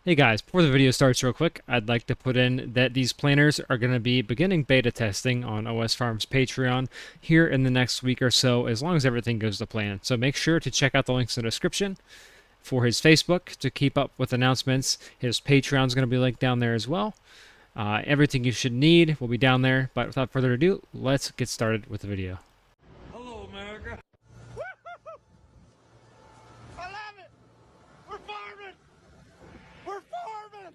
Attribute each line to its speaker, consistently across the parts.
Speaker 1: Hey guys, before the video starts real quick, I'd like to put in that these planners are going to be beginning beta testing on OS Farm's Patreon here in the next week or so, as long as everything goes to plan. So make sure to check out the links in the description for his Facebook to keep up with announcements. His Patreon's going to be linked down there as well. Everything you should need will be down there, but without further ado, let's get started with the video.
Speaker 2: Hello, America. I love it. We're farming. We're farming.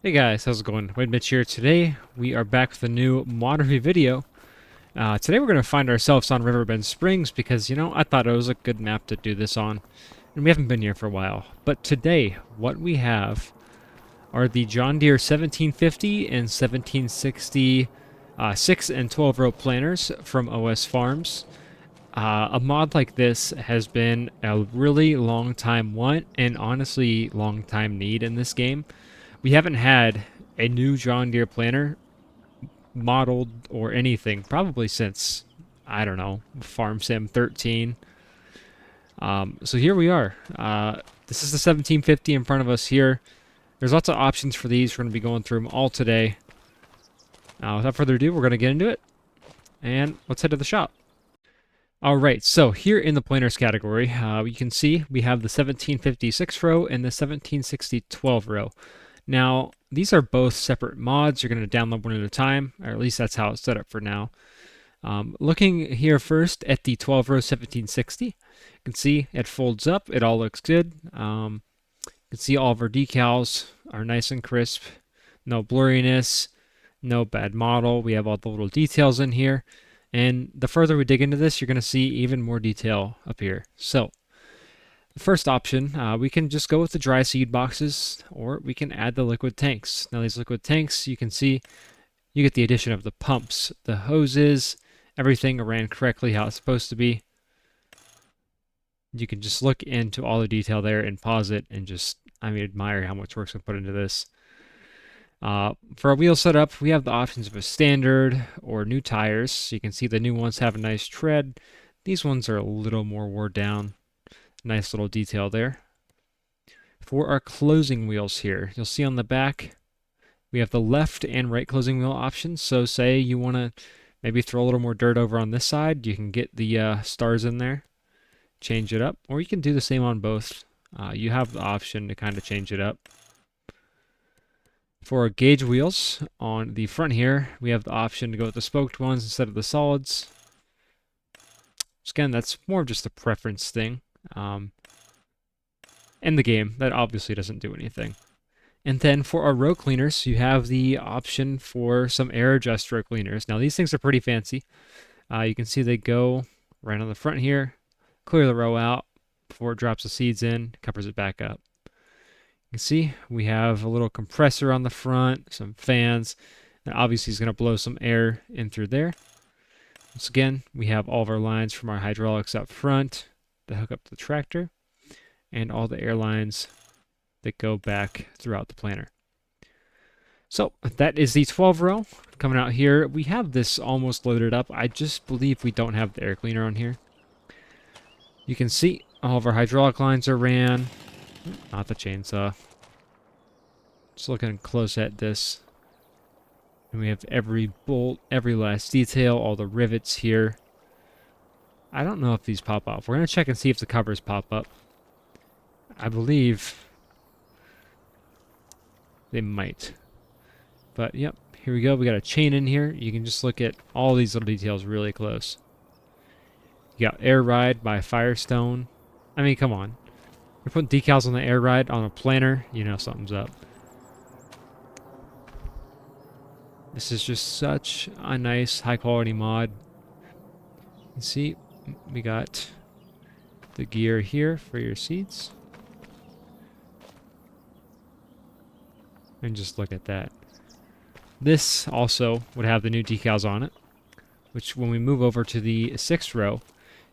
Speaker 1: Hey guys, how's it going? Wade Mitch here. Today we are back with a new mod review video. Today we're going to find ourselves on Riverbend Springs because, I thought it was a good map to do this on. And we haven't been here for a while. But today, what we have are the John Deere 1750 and 1760 6 and 12 row planters from OS Farms. A mod like this has been a really long time want and honestly long time need in this game. We haven't had a new John Deere planter modeled or anything probably since, I don't know, Farm Sim 13. So here we are. This is the 1750 in front of us here. There's lots of options for these. We're going to be going through them all today. Without further ado, we're going to get into it. And let's head to the shop. Alright, so here in the planters category, you can see we have the 1756 row and the 1760 12 row. Now, these are both separate mods. You're going to download one at a time, or at least that's how it's set up for now. Looking here first at the 12 row 1760, you can see it folds up. It all looks good. You can see all of our decals are nice and crisp. No blurriness, no bad model. We have all the little details in here. And the further we dig into this, you're going to see even more detail up here. So, the first option, we can just go with the dry seed boxes, or we can add the liquid tanks. Now these liquid tanks, you can see, you get the addition of the pumps, the hoses, everything ran correctly how it's supposed to be. You can just look into all the detail there and pause it and just, admire how much work's been put into this. For our wheel setup, we have the options of a standard or new tires. So you can see the new ones have a nice tread. These ones are a little more wore down. Nice little detail there. For our closing wheels here, you'll see on the back, we have the left and right closing wheel options. So say you want to maybe throw a little more dirt over on this side, you can get the stars in there, change it up, or you can do the same on both. You have the option to kind of change it up. For our gauge wheels on the front here, we have the option to go with the spoked ones instead of the solids. So again, that's more of just a preference thing. In the game, that obviously doesn't do anything. And then for our row cleaners, you have the option for some air adjust row cleaners. Now these things are pretty fancy. You can see they go right on the front here, clear the row out before it drops the seeds in, covers it back up. You can see we have a little compressor on the front, some fans, and obviously it's going to blow some air in through there. Once again, we have all of our lines from our hydraulics up front that hook up to the tractor, and all the air lines that go back throughout the planter. So that is the 12 row coming out here. We have this almost loaded up. I just believe we don't have the air cleaner on here. You can see all of our hydraulic lines are ran. Not the chainsaw. Just looking close at this. And we have every bolt, every last detail, all the rivets here. I don't know if these pop off. We're going to check and see if the covers pop up. I believe they might. But yep, here we go. We got a chain in here. You can just look at all these little details really close. You got Air Ride by Firestone. Come on. You're putting decals on the Air Ride on a planter, you know something's up. This is just such a nice, high-quality mod. You see, we got the gear here for your seats. And just look at that. This also would have the new decals on it, which when we move over to the 6th row,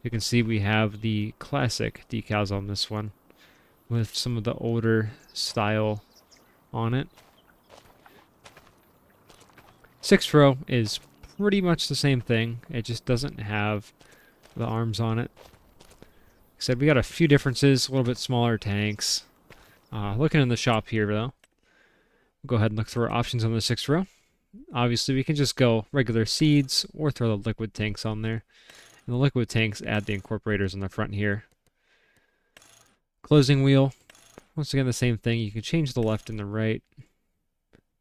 Speaker 1: you can see we have the classic decals on this one, with some of the older style on it. 6th row is pretty much the same thing. It just doesn't have the arms on it. Like I said, we got a few differences, a little bit smaller tanks. Looking in the shop here, though, we'll go ahead and look through our options on the 6th row. Obviously, we can just go regular seeds or throw the liquid tanks on there. And the liquid tanks add the incorporators on the front here. Closing wheel. Once again, the same thing. You can change the left and the right.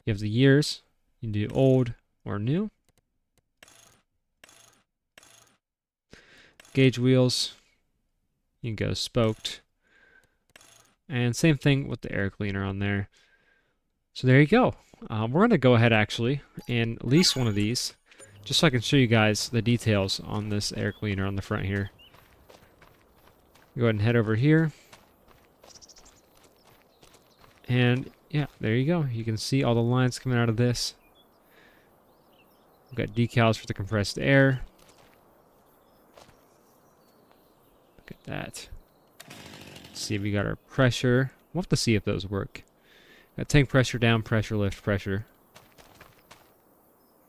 Speaker 1: You have the years. You can do old or new. Gauge wheels. You can go spoked. And same thing with the air cleaner on there. So there you go. We're going to go ahead actually and lease one of these just so I can show you guys the details on this air cleaner on the front here. Go ahead and head over here. And yeah, there you go. You can see all the lines coming out of this. We've got decals for the compressed air. Look at that. Let's see if we got our pressure. We'll have to see if those work. Got tank pressure, down pressure, lift pressure.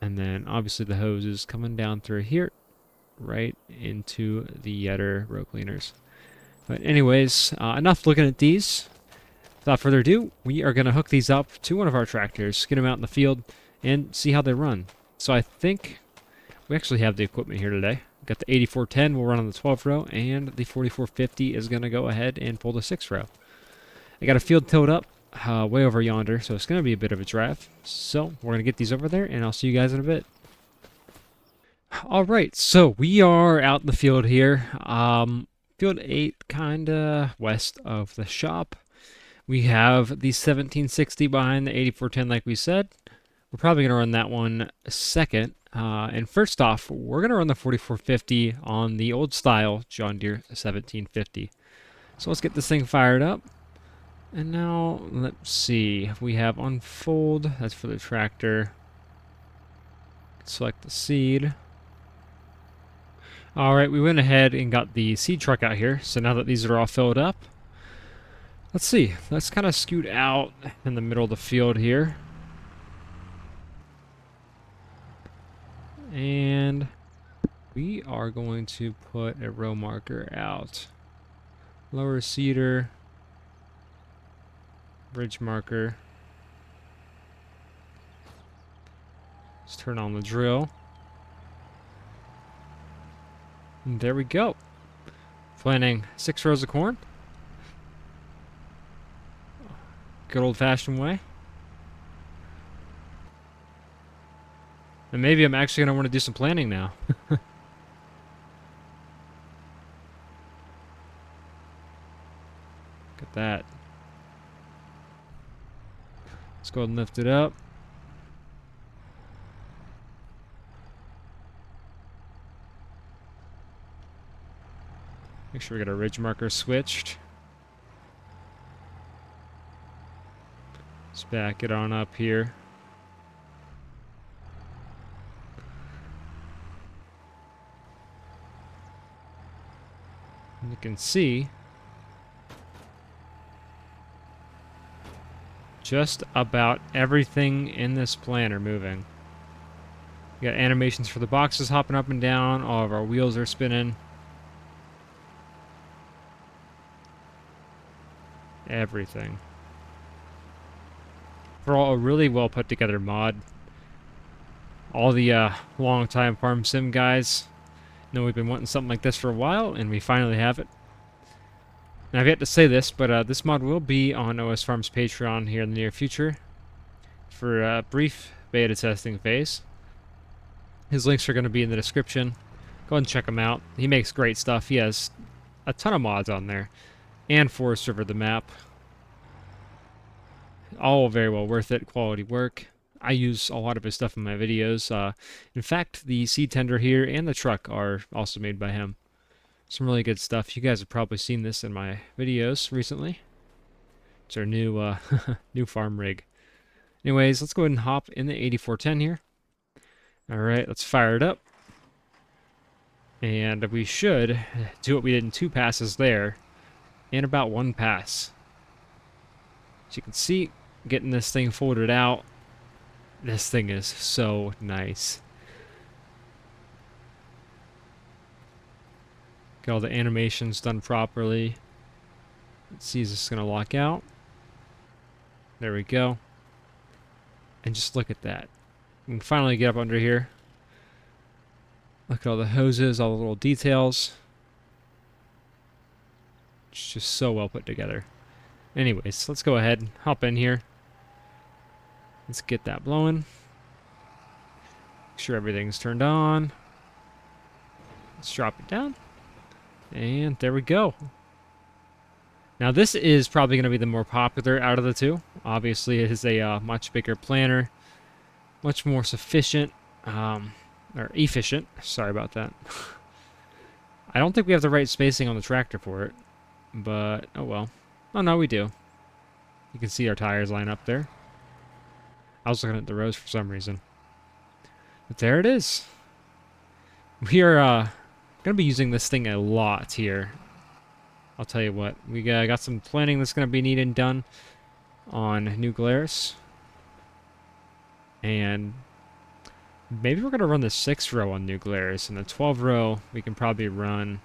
Speaker 1: And then obviously the hose is coming down through here, right into the Yetter row cleaners. But anyways, enough looking at these. Without further ado, we are going to hook these up to one of our tractors, get them out in the field, and see how they run. So I think we actually have the equipment here today. We've got the 8410 will run on the 12th row, and the 4450 is going to go ahead and pull the 6th row. I got a field towed up way over yonder, so it's going to be a bit of a drive. So we're going to get these over there, and I'll see you guys in a bit. Alright, so we are out in the field here. Field 8, kind of west of the shop. We have the 1760 behind the 8410 like we said. We're probably going to run that one second. And first off, we're going to run the 4450 on the old style John Deere 1750. So let's get this thing fired up. And now, let's see. We have unfold. That's for the tractor. Select the seed. Alright, we went ahead and got the seed truck out here. So now that these are all filled up, let's see. Let's kind of scoot out in the middle of the field here. And we are going to put a row marker out. Lower seeder. Bridge marker. Let's turn on the drill. And there we go. Planting 6 rows of corn. Good old-fashioned way. And maybe I'm actually going to want to do some planting now. Look at that. Let's go ahead and lift it up. Make sure we got our ridge marker switched. Let's back it on up here. And you can see just about everything in this planter moving. We got animations for the boxes hopping up and down. All of our wheels are spinning. Everything. Overall, a really well put together mod. All the long time farm sim guys know we've been wanting something like this for a while, and we finally have it. Now, I've yet to say this, but this mod will be on OS Farm's Patreon here in the near future for a brief beta testing phase. His links are going to be in the description. Go ahead and check him out. He makes great stuff. He has a ton of mods on there. And Forest River the map. All very well worth it. Quality work. I use a lot of his stuff in my videos. In fact, the seed tender here and the truck are also made by him. Some really good stuff. You guys have probably seen this in my videos recently. It's our new new farm rig. Anyways, let's go ahead and hop in the 8410 here. Alright, let's fire it up. And we should do what we did in 2 passes there. In about 1 pass. As you can see, getting this thing folded out. This thing is so nice. Get all the animations done properly. Let's see, is this going to lock out? There we go. And just look at that. We can finally get up under here. Look at all the hoses, all the little details. It's just so well put together. Anyways, let's go ahead and hop in here. Let's get that blowing. Make sure everything's turned on. Let's drop it down. And there we go. Now this is probably going to be the more popular out of the two. Obviously it is a much bigger planter. Much more sufficient. Or efficient. Sorry about that. I don't think we have the right spacing on the tractor for it. But, oh well. Oh no, we do. You can see our tires line up there. I was looking at the rows for some reason. But there it is. We are going to be using this thing a lot here. I'll tell you what. We got some planning that's going to be needed and done on New Glarus. And maybe we're going to run the 6-row on New Glarus. And the 12-row we can probably run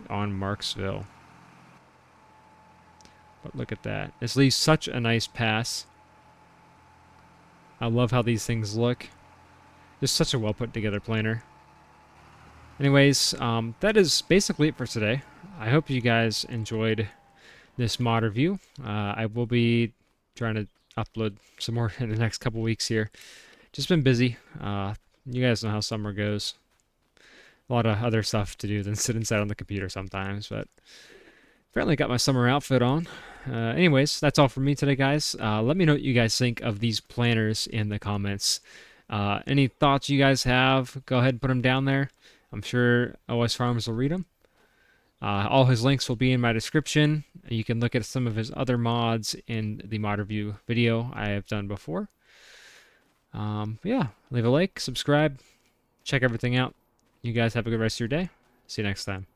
Speaker 1: on Marksville. But look at that. This leaves such a nice pass. I love how these things look. Just such a well put together planter. Anyways, that is basically it for today. I hope you guys enjoyed this mod review. I will be trying to upload some more in the next couple weeks here. Just been busy. You guys know how summer goes. A lot of other stuff to do than sit inside on the computer sometimes, but apparently got my summer outfit on. Anyways, that's all from me today, guys. Let me know what you guys think of these planters in the comments. Any thoughts you guys have, go ahead and put them down there. I'm sure OS Farmers will read them. All his links will be in my description. You can look at some of his other mods in the mod review video I have done before. Yeah, leave a like, subscribe, check everything out. You guys have a good rest of your day. See you next time.